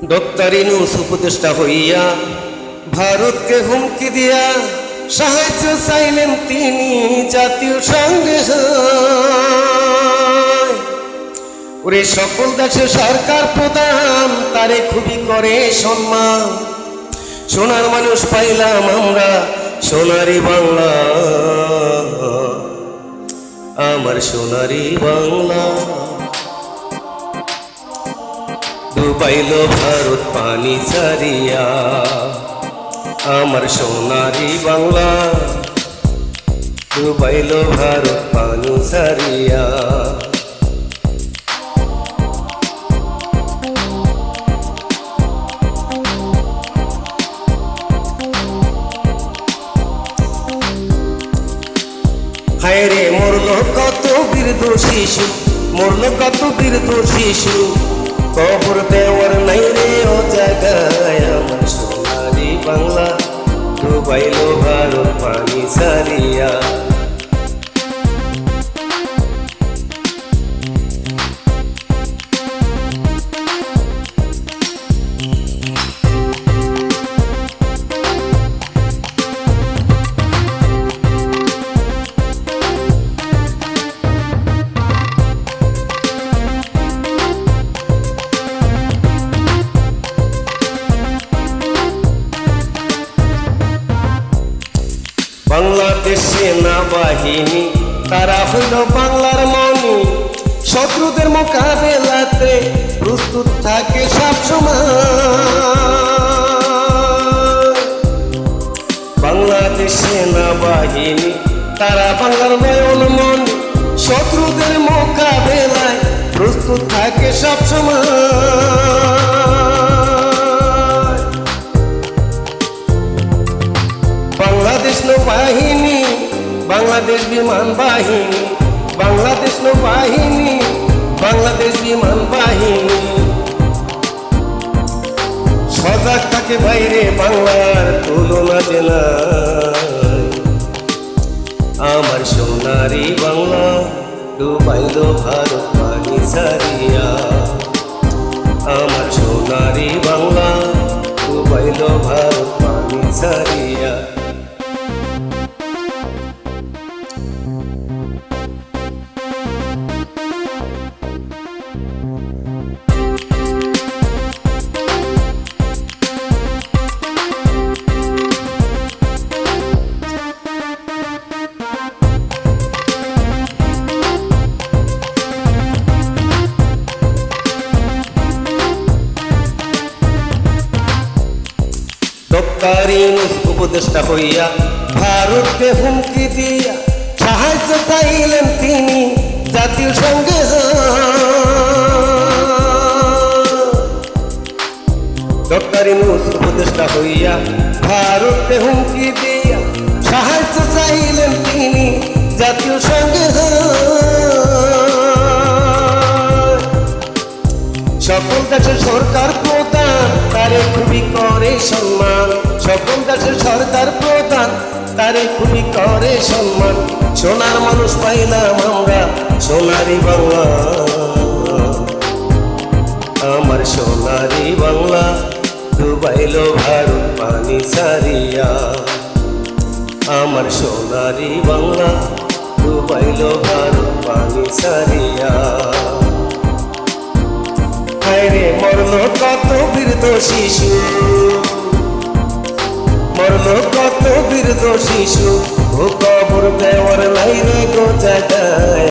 Doctor Yunus উপদেষ্টা হইয়া ভারতকে হুমকি দিয়া সাহায্য চাইলেন তিনি জাতীয় সংঘে। ওরে সকল দেশের সরকার প্রধান তারে খুবই করে সম্মান। সোনার মানুষ পাইলাম আমরা সোনারি বাংলা, আমার সোনারি বাংলা। ডুবাইল ভারত পানি ছাড়িয়া, আমার সোনারি বাংলা। ডুবাইল ভারত পানি ছাড়িয়া। হায়রে মরল কত বীরদ শিশু, মরল কত বীরদ শিশু, কবর দেওয়ার নাই রে ও জায়গায়। আমার সোনারি বাংলা ডুবাইল ভারত পানি ছাড়িয়া। বাংলাদেশ সেনাবাহিনী তারা হইল বাংলার মনি, শত্রুদের মোকাবেলাতে প্রস্তুত থাকে সবসময়। বাংলাদেশ সেনাবাহিনী তারা বাংলার নয়ন মনি, শত্রুদের মোকাবেলায় প্রস্তুত থাকে সবসময়। বাংলাদেশ নৌবাহিনী, বাংলাদেশ বিমান বাহিনী, বাংলাদেশ নৌবাহিনী, বাংলাদেশ বিমান বাহিনী সজাগ থাকে বাইরে বাংলার তুলনা জেলায়। আমার সোনারি বাংলা ডুবাইল ভারত পানি ছাড়িয়া। আমার সোনারি বাংলা ডুবাইল ভারত পানি ছাড়িয়া। ডক্টর ইউনূস উপদেষ্টা হইয়া ভারতকে হুমকি দিয়া সাহায্য চাইলেন তিনি জাতীয় সংঘে। ডক্টর ইউনূস উপদেষ্টা হইয়া ভারতকে হুমকি দিয়া সাহায্য চাইলেন তিনি জাতীয় সংঘে। সকল দেশের সরকার প্রধান তারে খুবই করে সম্মান। সকল দেশের সরকার প্রধান তারে খুবই করে সম্মান। সোনার মানুষ পাইলাম আমরা সোনারি বাংলা, আমার সোনারি বাংলা ডুবাইল ভারত পানি ছাড়িয়া। আমার সোনারি বাংলা ডুবাইল ভারত পানি ছাড়িয়া। হায়রে মরল কত বীরদ শিশু, মরল কত বীরদ শিশু, কবর দেওয়ার নাই রে গো জায়গায়।